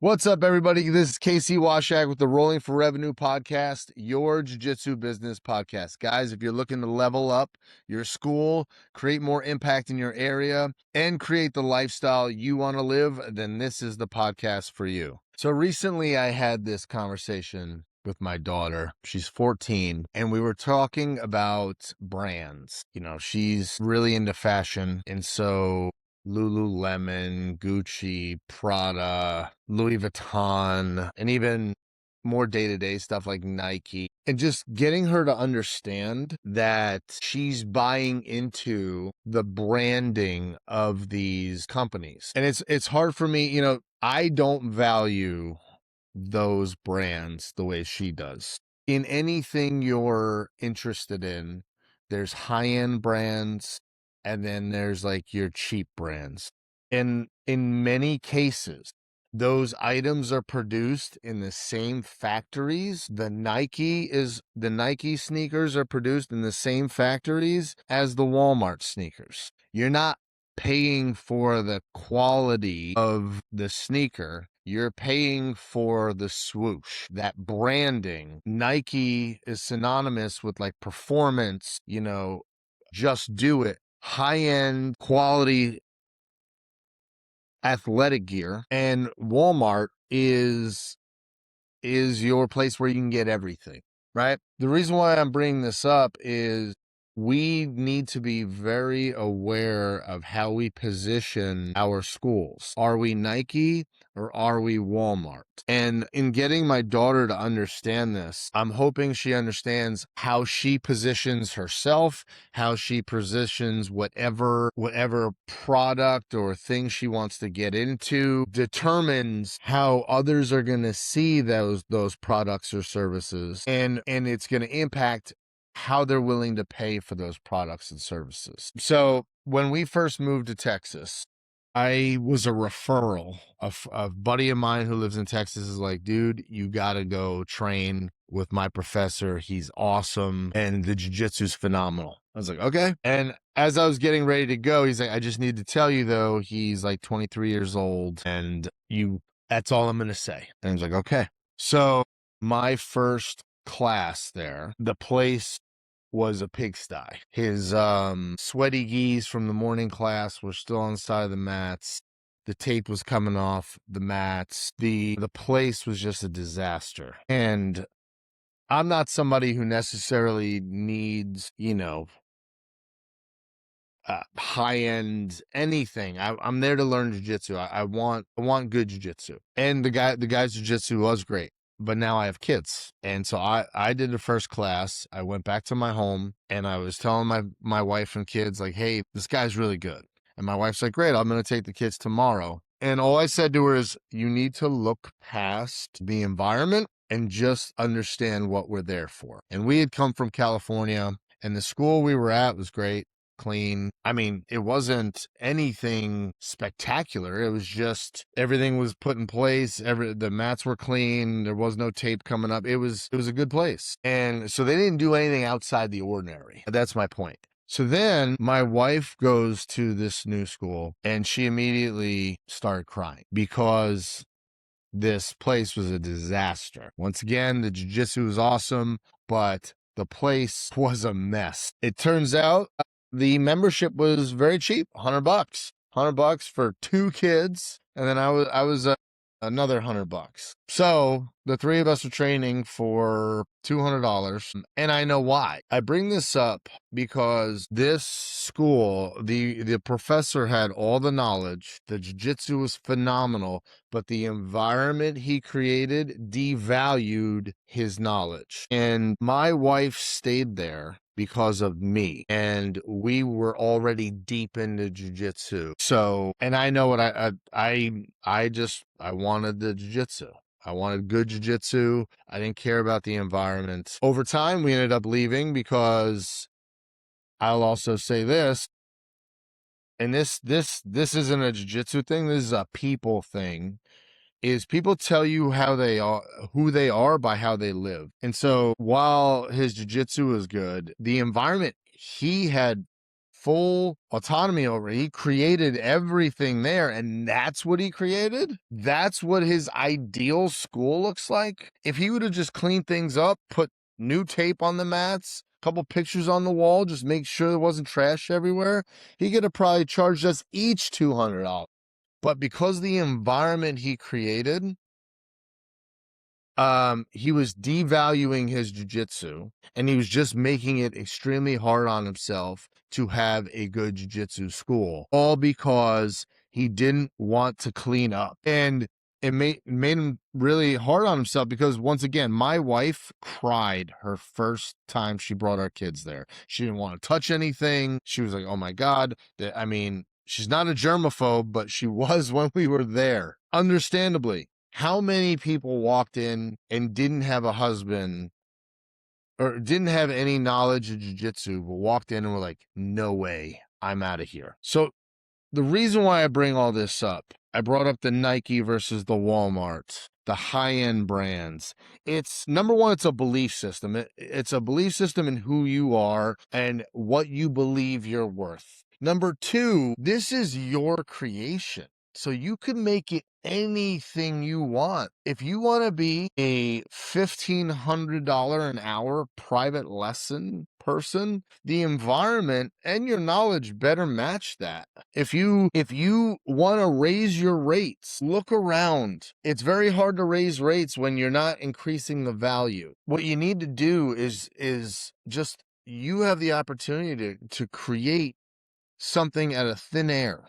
What's up, everybody? This is Casey Washak with the Rolling for Revenue podcast, your jiu-jitsu business podcast. Guys, if you're looking to level up your school, create more impact in your area, and create the lifestyle you want to live, then this is the podcast for you. So recently I had this conversation with my daughter. She's 14, and we were talking about brands. You know, she's really into fashion, and so Lululemon, Gucci, Prada, Louis Vuitton, and even more day-to-day stuff like Nike. And just getting her to understand that she's buying into the branding of these companies. And it's hard for me, I don't value those brands the way she does. In anything you're interested in, there's high-end brands and then there's like your cheap brands. And in many cases, those items are produced in the same factories. The Nike sneakers are produced in the same factories as the Walmart sneakers. You're not paying for the quality of the sneaker. You're paying for the swoosh, that branding. Nike is synonymous with like performance, just do it, high-end quality athletic gear. And Walmart is your place where you can get everything, right? The reason why I'm bringing this up is we need to be very aware of how we position our schools. Are we Nike or are we Walmart? And in getting my daughter to understand this, I'm hoping she understands how she positions herself, how she positions whatever product or thing she wants to get into, determines how others are going to see those products or services, and it's going to impact how they're willing to pay for those products and services. So when we first moved to Texas, I was a referral. A buddy of mine who lives in Texas is like, dude, you got to go train with my professor. He's awesome. And the jiu-jitsu's phenomenal. I was like, okay. And as I was getting ready to go, he's like, I just need to tell you though, he's like 23 years old and that's all I'm going to say. And I was like, okay. So my first class there, the place was a pigsty. His sweaty geese from the morning class were still on the side of the mats. The tape was coming off the mats. The place was just a disaster. And I'm not somebody who necessarily needs, high-end anything. I'm there to learn jiu-jitsu. I want good jiu-jitsu. And the guy's jiu-jitsu was great. But now I have kids. And so I did the first class. I went back to my home and I was telling my wife and kids like, hey, this guy's really good. And my wife's like, great, I'm going to take the kids tomorrow. And all I said to her is, you need to look past the environment and just understand what we're there for. And we had come from California and the school we were at was great, clean. I mean, it wasn't anything spectacular. It was just everything was put in place. The mats were clean. There was no tape coming up. It was a good place. And so they didn't do anything outside the ordinary. That's my point. So then my wife goes to this new school and she immediately started crying because this place was a disaster. Once again, the jiu-jitsu was awesome, but the place was a mess. It turns out the membership was very cheap, $100, $100 for 2 kids. And then I was another $100. So the 3 of us are training for $200. And I know why. I bring this up because this school, the professor had all the knowledge. The jiu-jitsu was phenomenal, but the environment he created devalued his knowledge. And my wife stayed there because of me, and we were already deep into jiu-jitsu. So, and I know what I wanted the jiu-jitsu. I wanted good jiu-jitsu. I didn't care about the environment. Over time, we ended up leaving because I'll also say this, and this isn't a jiu-jitsu thing. This is a people thing. Is people tell you who they are by how they live. And so while his jiu-jitsu was good, the environment he had full autonomy over. He created everything there, and that's what he created. That's what his ideal school looks like. If he would have just cleaned things up, put new tape on the mats, couple pictures on the wall, just make sure there wasn't trash everywhere, he could have probably charged us each $200. But because the environment he created, he was devaluing his jiu-jitsu, and he was just making it extremely hard on himself to have a good jiu-jitsu school, all because he didn't want to clean up. And it made him really hard on himself, because once again, my wife cried her first time she brought our kids there. She didn't want to touch anything. She was like, oh my God. I mean, she's not a germaphobe, but she was when we were there. Understandably. How many people walked in and didn't have a husband or didn't have any knowledge of jiu-jitsu, but walked in and were like, no way, I'm out of here. So the reason why I bring all this up, I brought up the Nike versus the Walmart, the high-end brands. It's number one, it's a belief system. It's a belief system in who you are and what you believe you're worth. Number two, this is your creation. So you can make it anything you want. If you want to be a $1,500 an hour private lesson person, the environment and your knowledge better match that. If you want to raise your rates, look around. It's very hard to raise rates when you're not increasing the value. What you need to do is just, you have the opportunity to create something out of thin air,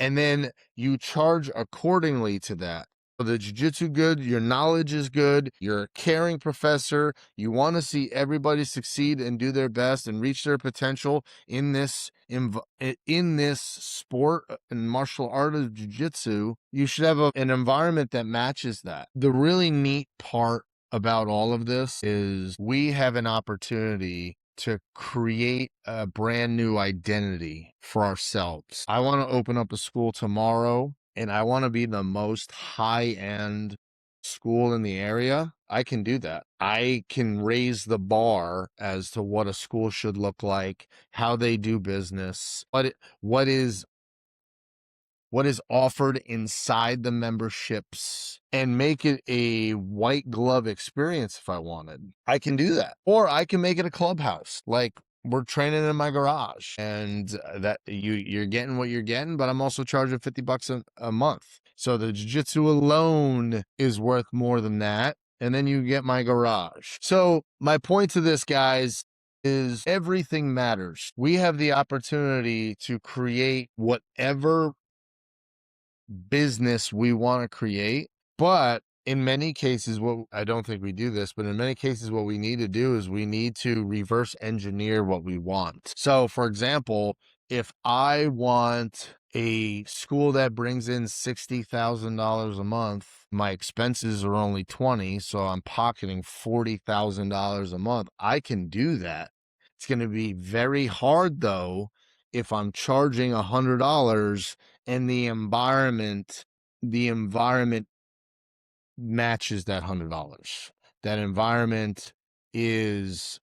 and then you charge accordingly to that. So the jiu-jitsu good, your knowledge is good, you're a caring professor, you want to see everybody succeed and do their best and reach their potential in this sport and martial art of jiu-jitsu. You should have an environment that matches that. The really neat part about all of this is we have an opportunity to create a brand new identity for ourselves. I want to open up a school tomorrow, and I want to be the most high-end school in the area. I can do that. I can raise the bar as to what a school should look like, how they do business, what is offered inside the memberships, and make it a white glove experience if I wanted. I can do that. Or I can make it a clubhouse. Like, we're training in my garage, and that you're getting what you're getting, but I'm also charging $50 a month. So the jiu-jitsu alone is worth more than that. And then you get my garage. So my point to this, guys, is everything matters. We have the opportunity to create whatever business we want to create, but in many cases, I don't think we do this, but in many cases, what we need to do is we need to reverse engineer what we want. So for example, if I want a school that brings in $60,000 a month, my expenses are only 20, so I'm pocketing $40,000 a month. I can do that. It's going to be very hard though if I'm charging $100 and the environment matches that $100. That environment is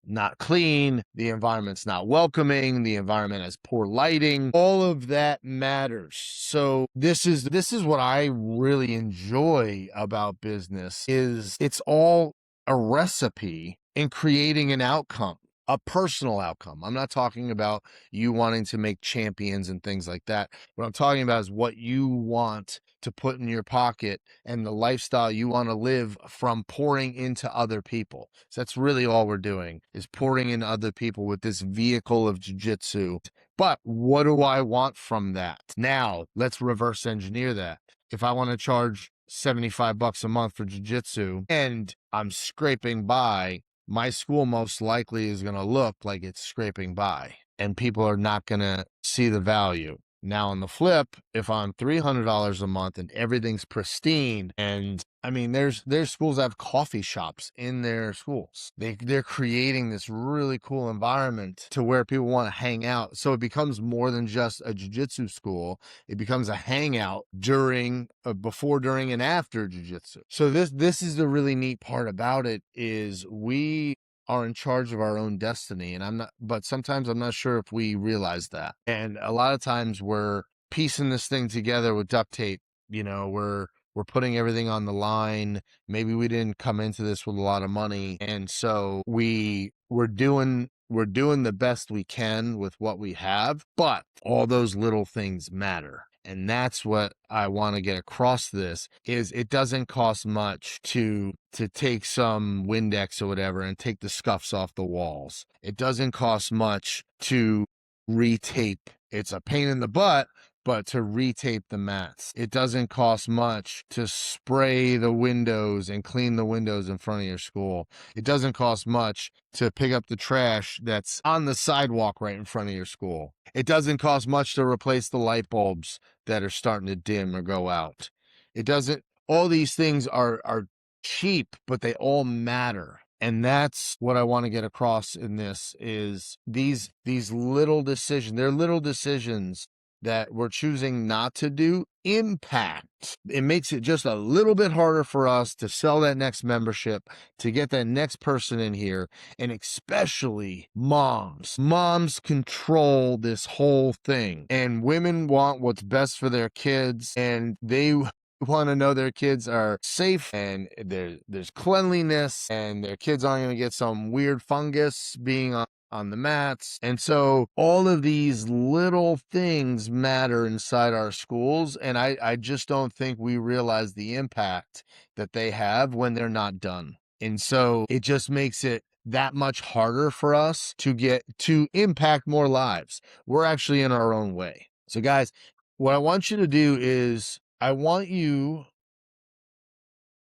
not clean, the environment's not welcoming, the environment has poor lighting. All of that matters. So this is what I really enjoy about business, is it's all a recipe in creating an outcome, a personal outcome. I'm not talking about you wanting to make champions and things like that. What I'm talking about is what you want to put in your pocket and the lifestyle you want to live from pouring into other people. So that's really all we're doing, is pouring into other people with this vehicle of jiu-jitsu. But what do I want from that? Now, let's reverse engineer that. If I want to charge $75 a month for jiu-jitsu and I'm scraping by, my school most likely is going to look like it's scraping by, and people are not going to see the value. Now on the flip, if I'm $300 a month and everything's pristine, and I mean, there's schools that have coffee shops in their schools. They're creating this really cool environment to where people want to hang out. So it becomes more than just a jiu-jitsu school. It becomes a hangout during, before, during, and after jiu-jitsu. So this is the really neat part about it, is we are in charge of our own destiny. And but sometimes I'm not sure if we realize that. And a lot of times we're piecing this thing together with duct tape. We're putting everything on the line. Maybe we didn't come into this with a lot of money. And so we're doing the best we can with what we have, but all those little things matter. And that's what I want to get across this is it doesn't cost much to take some Windex or whatever and take the scuffs off the walls. It doesn't cost much to retape. It's a pain in the butt, but to retape the mats. It doesn't cost much to spray the windows and clean the windows in front of your school. It doesn't cost much to pick up the trash that's on the sidewalk right in front of your school. It doesn't cost much to replace the light bulbs that are starting to dim or go out. It doesn't, all these things are cheap, but they all matter. And that's what I want to get across in this is these little decisions. They're little decisions that we're choosing not to do impact. It makes it just a little bit harder for us to sell that next membership, to get that next person in here. And especially moms. Moms control this whole thing. And women want what's best for their kids. And they want to know their kids are safe and there's cleanliness and their kids aren't going to get some weird fungus being on the mats. And so all of these little things matter inside our schools. And I just don't think we realize the impact that they have when they're not done. And so it just makes it that much harder for us to impact more lives. We're actually in our own way. So guys, what I want you to do is I want you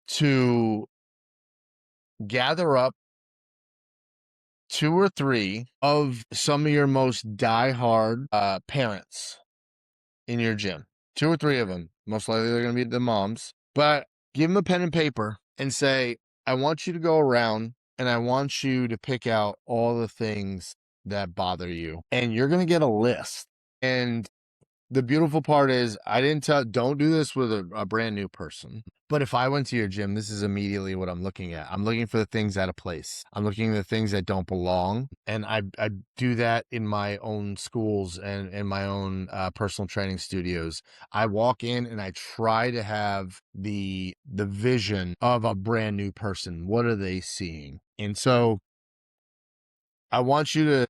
to gather up 2 or 3 of some of your most diehard parents in your gym. 2 or 3 of them. Most likely they're going to be the moms. But give them a pen and paper and say, I want you to go around and I want you to pick out all the things that bother you. And you're going to get a list. And the beautiful part is don't do this with a brand new person. But if I went to your gym, this is immediately what I'm looking at. I'm looking for the things out of place. I'm looking at the things that don't belong. And I do that in my own schools and in my own personal training studios. I walk in and I try to have the vision of a brand new person. What are they seeing? And so I want you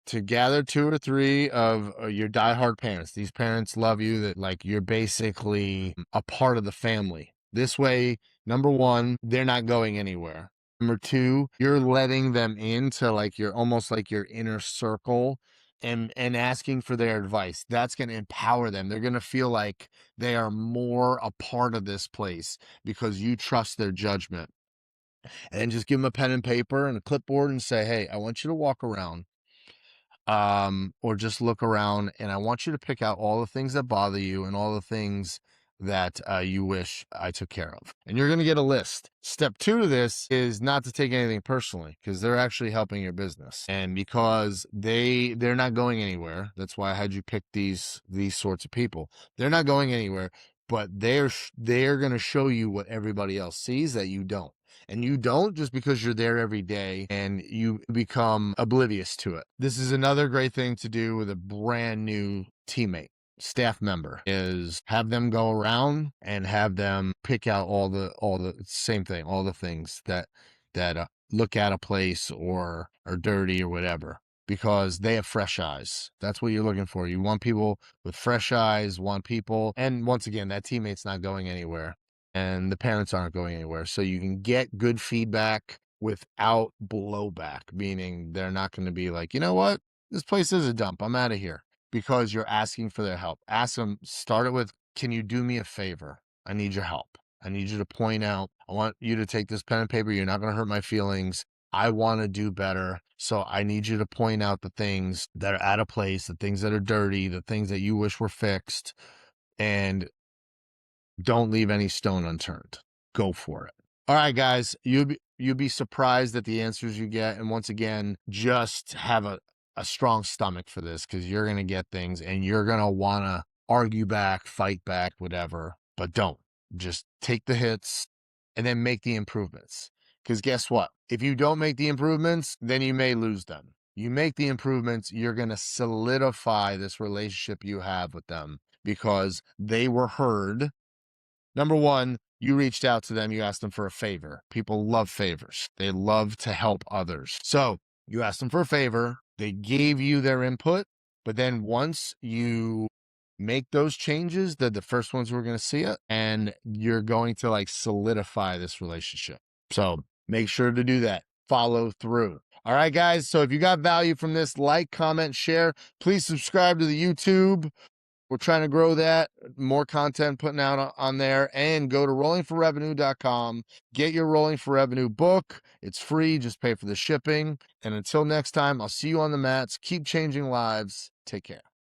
to gather 2 or 3 of your diehard parents. These parents love you, that like you're basically a part of the family. This way, number 1, they're not going anywhere. Number 2, you're letting them into like your almost like your inner circle and asking for their advice. That's going to empower them. They're going to feel like they are more a part of this place because you trust their judgment. And just give them a pen and paper and a clipboard and say, hey, I want you to walk around or just look around and I want you to pick out all the things that bother you and all the things that you wish I took care of. And you're going to get a list. Step 2 to this is not to take anything personally because they're actually helping your business. And because they're not going anywhere. That's why I had you pick these sorts of people. They're not going anywhere, but they're going to show you what everybody else sees that you don't. And you don't just because you're there every day and you become oblivious to it. This is another great thing to do with a brand new teammate, staff member, is have them go around and have them pick out all the same thing, all the things that look out of place or are dirty or whatever, because they have fresh eyes. That's what you're looking for. You want people with fresh eyes, and once again, that teammate's not going anywhere. And the parents aren't going anywhere. So you can get good feedback without blowback, meaning they're not going to be like, you know what? This place is a dump. I'm out of here, because you're asking for their help. Ask them, start it with, can you do me a favor? I need your help. I need you to point out, I want you to take this pen and paper. You're not going to hurt my feelings. I want to do better. So I need you to point out the things that are out of place, the things that are dirty, the things that you wish were fixed. And don't leave any stone unturned. Go for it. All right, guys, you'll be surprised at the answers you get. And once again, just have a strong stomach for this, because you're going to get things and you're going to want to argue back, fight back, whatever. But don't. Just take the hits and then make the improvements. Because guess what? If you don't make the improvements, then you may lose them. You make the improvements, you're going to solidify this relationship you have with them because they were heard. Number one, you reached out to them, you asked them for a favor. People love favors, they love to help others. So you asked them for a favor, they gave you their input, but then once you make those changes, they're the first ones who are going to see it, and you're going to like solidify this relationship. So make sure to do that. Follow through. All right, guys. So if you got value from this, like, comment, share. Please subscribe to the YouTube. We're trying to grow that, more content putting out on there, and go to rollingforrevenue.com. Get your Rolling for Revenue book. It's free. Just pay for the shipping. And until next time, I'll see you on the mats. Keep changing lives. Take care.